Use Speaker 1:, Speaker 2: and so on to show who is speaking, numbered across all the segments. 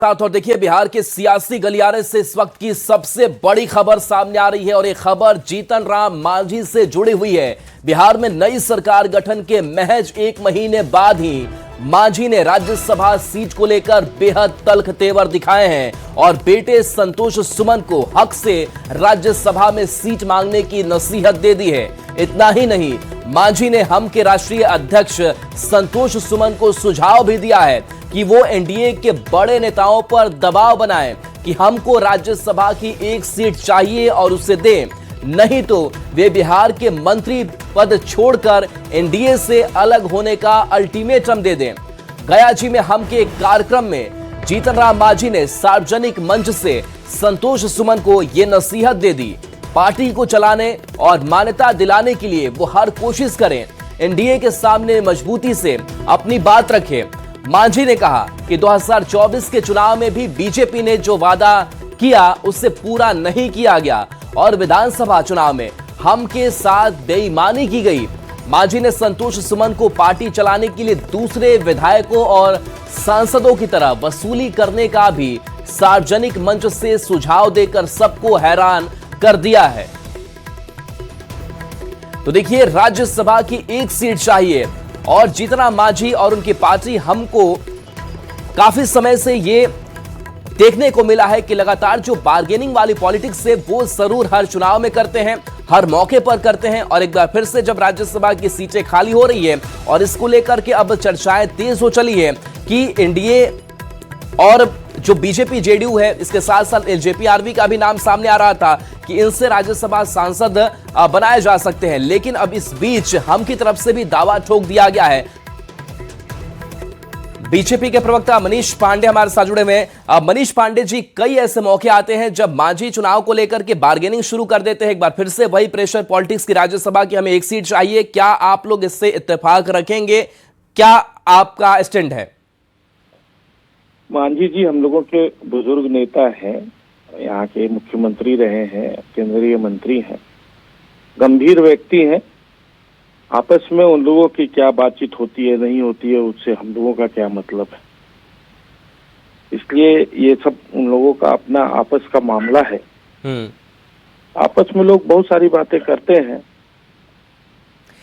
Speaker 1: और देखिए बिहार के सियासी गलियारे से इस वक्त की सबसे बड़ी खबर सामने आ रही है और ये खबर जीतन राम मांझी से जुड़ी हुई है। बिहार में नई सरकार गठन के महज 1 महीने बाद ही मांझी ने राज्यसभा सीट को लेकर बेहद तल्ख तेवर दिखाए हैं और बेटे संतोष सुमन को हक से राज्यसभा में सीट मांगने की नसीहत दे दी है। इतना ही नहीं, मांझी ने हम के राष्ट्रीय अध्यक्ष संतोष सुमन को सुझाव भी दिया है कि वो एनडीए के बड़े नेताओं पर दबाव बनाएं कि हमको राज्यसभा की 1 सीट चाहिए और उसे दें, नहीं तो वे बिहार के मंत्री पद छोड़कर एनडीए से अलग होने का अल्टीमेटम दे दें। गया जी में हम के एक कार्यक्रम में जीतन राम मांझी ने सार्वजनिक मंच से संतोष सुमन को यह नसीहत दे दी, पार्टी को चलाने और मान्यता दिलाने के लिए वो हर कोशिश करें, एनडीए के सामने मजबूती से अपनी बात रखें। मांझी ने कहा कि 2024 के चुनाव में भी बीजेपी ने जो वादा किया उससे पूरा नहीं किया गया और विधानसभा चुनाव में हम के साथ बेईमानी की गई। मांझी ने संतोष सुमन को पार्टी चलाने के लिए दूसरे विधायकों और सांसदों की तरह वसूली करने का भी सार्वजनिक मंच से सुझाव देकर सबको हैरान कर दिया है। तो देखिए, राज्यसभा की 1 सीट चाहिए और जीतन राम मांझी और उनकी पार्टी हमको काफी समय से ये देखने को मिला है कि लगातार जो बार्गेनिंग वाली पॉलिटिक्स है वो जरूर हर चुनाव में करते हैं, हर मौके पर करते हैं। और एक बार फिर से जब राज्यसभा की सीटें खाली हो रही है और इसको लेकर के अब चर्चाएं तेज हो चली है कि एनडीए और जो बीजेपी जेडीयू है, इसके साथ साथ एलजेपी आरवी का भी नाम सामने आ रहा था कि इनसे राज्यसभा सांसद बनाए जा सकते हैं। लेकिन अब इस बीच हम की तरफ से भी दावा ठोक दिया गया है। बीजेपी के प्रवक्ता मनीष पांडे हमारे साथ जुड़े हुए हैं। मनीष पांडे जी, कई ऐसे मौके आते हैं जब मांझी चुनाव को लेकर के बार्गेनिंग शुरू कर देते हैं, एक बार फिर से वही प्रेशर पॉलिटिक्स की राज्यसभा की हमें 1 सीट चाहिए। क्या आप लोग इससे इत्तेफाक रखेंगे? क्या आपका स्टैंड है?
Speaker 2: मांझी जी हम लोगों के बुजुर्ग नेता हैं, यहाँ के मुख्यमंत्री रहे हैं, केंद्रीय मंत्री हैं, गंभीर व्यक्ति हैं। आपस में उन लोगों की क्या बातचीत होती है नहीं होती है उससे हम लोगों का क्या मतलब है। इसलिए ये सब उन लोगों का अपना आपस का मामला है। आपस में लोग बहुत सारी बातें करते हैं,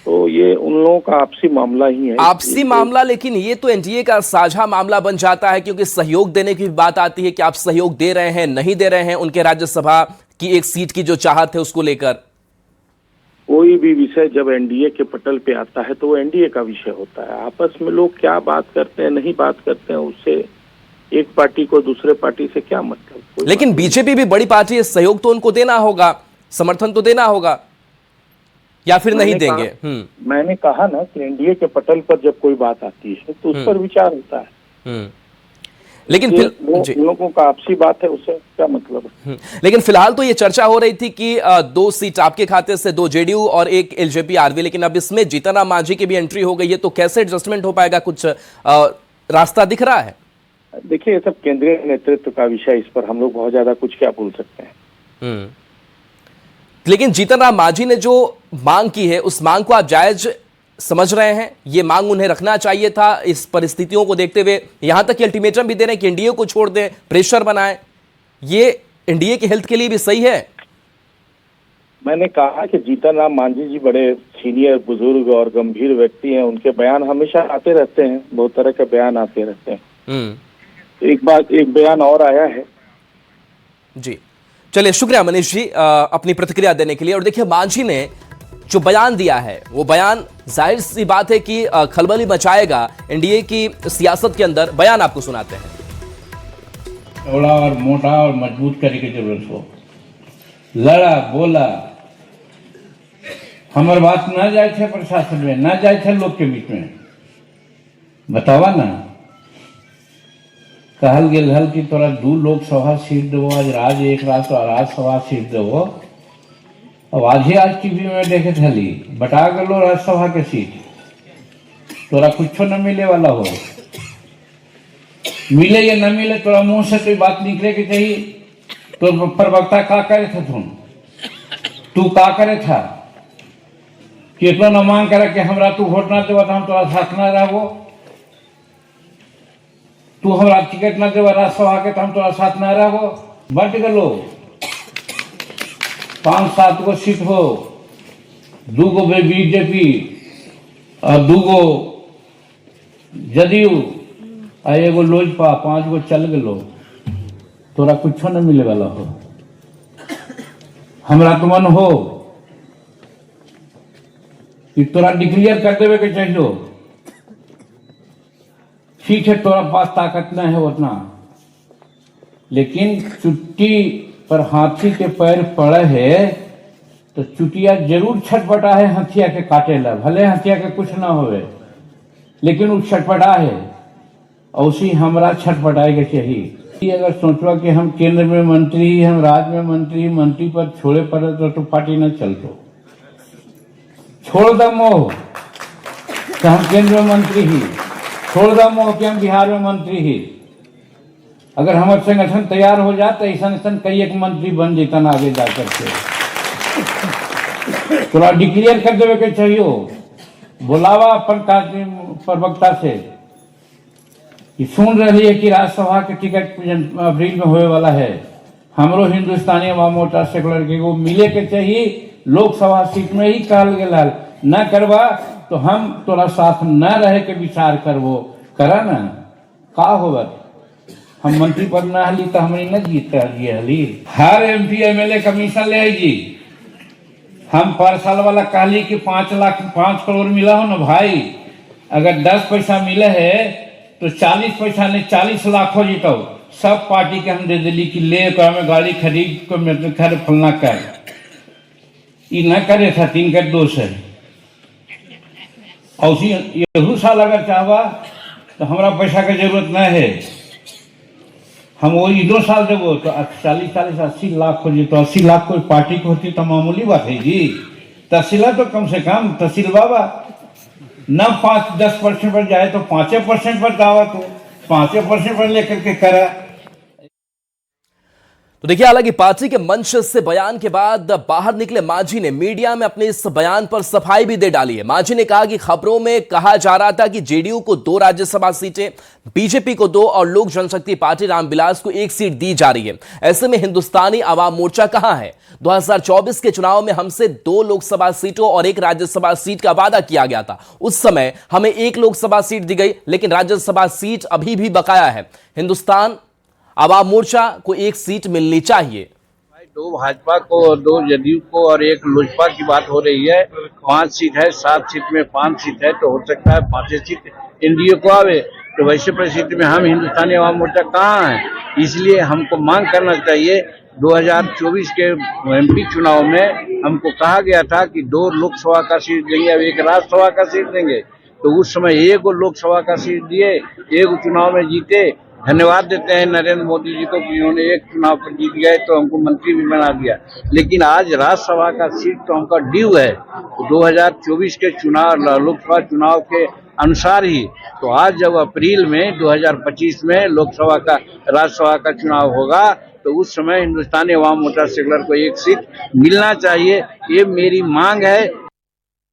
Speaker 2: तो ये उन लोगों का आपसी मामला ही है।
Speaker 1: आपसी मामला, लेकिन ये तो एनडीए का साझा मामला बन जाता है क्योंकि सहयोग देने की बात आती है कि आप सहयोग दे रहे हैं नहीं दे रहे हैं उनके राज्यसभा की 1 सीट की जो चाहत है उसको लेकर।
Speaker 2: कोई भी विषय जब एनडीए के पटल पे आता है तो वो एनडीए का विषय होता है। आपस में लोग क्या बात करते हैं नहीं बात करते हैं उससे एक पार्टी को दूसरे पार्टी से क्या मतलब।
Speaker 1: लेकिन बीजेपी भी बड़ी पार्टी है, सहयोग तो उनको देना होगा, समर्थन तो देना होगा, या फिर नहीं देंगे?
Speaker 2: मैंने कहा ना कि एनडीए के पटल पर जब कोई बात आती है तो उस पर विचार होता है।
Speaker 1: लेकिन
Speaker 2: लोगों का आपसी बात है, उससे क्या मतलब है।
Speaker 1: लेकिन फिलहाल तो ये चर्चा हो रही थी कि 2 सीट आपके खाते से, 2 जेडीयू और 1 एलजेपी आरवी, लेकिन अब इसमें जीतन राम मांझी की भी एंट्री हो गई है, तो कैसे एडजस्टमेंट हो पाएगा? कुछ रास्ता दिख रहा है?
Speaker 2: देखिए, ये सब केंद्रीय नेतृत्व का विषय, इस पर हम लोग बहुत ज्यादा कुछ क्या बोल सकते हैं।
Speaker 1: लेकिन जीतन राम मांझी ने जो मांग की है उस मांग को आप जायज समझ रहे हैं? ये मांग उन्हें रखना चाहिए था इस परिस्थितियों को देखते हुए, यहां तक कि अल्टीमेटम भी दे रहे हैं कि एनडीए को छोड़ दें, प्रेशर बनाएं, ये एनडीए के हेल्थ के लिए भी सही है?
Speaker 2: मैंने कहा कि जीतन राम मांझी जी बड़े सीनियर बुजुर्ग और गंभीर व्यक्ति हैं, उनके बयान हमेशा आते रहते हैं, बहुत तरह के बयान आते रहते हैं। एक बयान और आया है
Speaker 1: जी। चलिए, शुक्रिया मनीष जी अपनी प्रतिक्रिया देने के लिए। और देखिए, मांझी ने जो बयान दिया है वो बयान जाहिर सी बात है कि खलबली मचाएगा एनडीए की सियासत के अंदर। बयान आपको सुनाते हैं।
Speaker 3: चौड़ा और मोटा और मजबूत करने की जरूरत हो, लड़ा बोला, हमारे बात ना जाए थे प्रशासन में, ना जाए थे लोग के बीच में, बतावा ना। कहल गेल हल कि तोरा 2 लोकसभा सीट देवो, आज राज्यसभा सीट देवो। अब आज टीवी में देखे थी बटा गलो राज्यसभा के सीट, तोरा कुछ न मिले वाला हो, मिले या न मिले तोरा मुंह से कोई बात निकले के चाहिए। तो प्रवक्ता का करे था, तू का करे था कि इतना न मांग करे कि हमरा तू वोट ना देवा तो हम तोरा साथ ना रहबो। तू हमारा टिकट न देवा राज्यसभा के तो हम तोरा साथ न रहो। बंट गलो 5-7 गो सीट हो, 2 गो बीजेपी और 2 गो जदयू आ एगो लोजपा, 5 गो चल गलो, तोरा कुछो न मिले वाला हो। हमरा तो मन हो कि तोरा डिक्लेयर कर देवे के चाहिए। ठीक है, तोरा पास ताकत नहीं है उतना, लेकिन चुट्टी पर हाथी के पैर पड़े है तो चुटिया जरूर छटपटा है हथिया के काटे ला। भले हथिया के कुछ ना होवे, लेकिन वो छटपटा है, और उसी हमरा छटपटाए के चाहिए। अगर सोचवा कि हम केंद्र में मंत्री, हम राज्य में मंत्री, मंत्री पर छोड़े पड़े तो पार्टी न चलतो। छोड़ द मोह कि हम केंद्र में मंत्री ही, छोड़ द मोह कि हम बिहार में मंत्री ही। अगर हमारे संगठन तैयार हो जाते ऐसा कई एक मंत्री बन जेतन आगे जाकर के। थोड़ा डिक्लेयर कर देवे के चाहिए, बुलावा अपन प्रवक्ता से कि सुन रही है कि राज्यसभा के टिकट अप्रैल में होने वाला है। हमरो हिंदुस्तानी अवाम मोर्चा सेकुलर के वो मिले के चाहिए। लोकसभा सीट में ही कहल गया न करवा तो हम तोरा साथ न रहे के विचार करवो करा न का होगा। हम मंत्री पद न हली तो हमने न जीत हली। हर MP MLA कमीशन ले जी। हम पर साल वाला कहली कि 5 करोड़ मिला हो ना भाई। अगर 10 पैसा मिले है तो 40 पैसा नहीं 40 लाख हो जीतो। सब पार्टी के हम दे दिली कि ले में गाड़ी खरीद को मेरे घर फलना कर। ये न करे था, तीन कर दोष है। और यहू साल अगर चाहवा तो हमारा पैसा की जरूरत न है। हम वही 2 साल देवो तो 40-80 लाख हो जी। तो 80 लाख कोई पार्टी को होती तो मामूली बात है जी। तहसीला तो कम से कम तहसील बाबा न 5-10% पर जाए तो 5% पर दावा, तो 5% पर लेकर के करा।
Speaker 1: तो देखिए, हालांकि पार्टी के मंच से बयान के बाद बाहर निकले मांझी ने मीडिया में अपने इस बयान पर सफाई भी दे डाली है। मांझी ने कहा कि खबरों में कहा जा रहा था कि जेडीयू को 2 राज्यसभा सीटें, बीजेपी को 2 और लोक जनशक्ति पार्टी रामविलास को 1 सीट दी जा रही है। ऐसे में हिंदुस्तानी अवाम मोर्चा कहां है? 2024 के चुनाव में हमसे 2 लोकसभा सीटों और 1 राज्यसभा सीट का वादा किया गया था। उस समय हमें 1 लोकसभा सीट दी गई, लेकिन राज्यसभा सीट अभी भी बकाया है। हिंदुस्तान अवाम मोर्चा को 1 सीट मिलनी चाहिए।
Speaker 4: 2 भाजपा को, 2 जदयू को और 1 लोजपा की बात हो रही है। 5 सीट है, 7 सीट में 5 सीट है, तो हो सकता है 5 सीट एनडीए को आवे। तो वैसे परिस्थिति में हम हिंदुस्तानी अवाम मोर्चा कहाँ है? इसलिए हमको मांग करना चाहिए। 2024 के MP चुनाव में हमको कहा गया था कि 2 लोकसभा का सीट देंगे और 1 राज्यसभा का सीट देंगे। तो उस समय 1 लोकसभा का सीट दिए, 1 चुनाव में जीते। धन्यवाद देते हैं नरेंद्र मोदी जी को कि उन्होंने 1 चुनाव पर जीत गए तो हमको मंत्री भी बना दिया। लेकिन आज राज्यसभा का सीट तो हमका ड्यू है 2024 के चुनाव, लोकसभा चुनाव के अनुसार ही। तो आज जब अप्रैल में 2025 में लोकसभा का, राज्यसभा का चुनाव होगा तो उस समय हिंदुस्तानी अवाम मोर्चा सेकुलर को 1 सीट मिलना चाहिए। ये मेरी मांग है,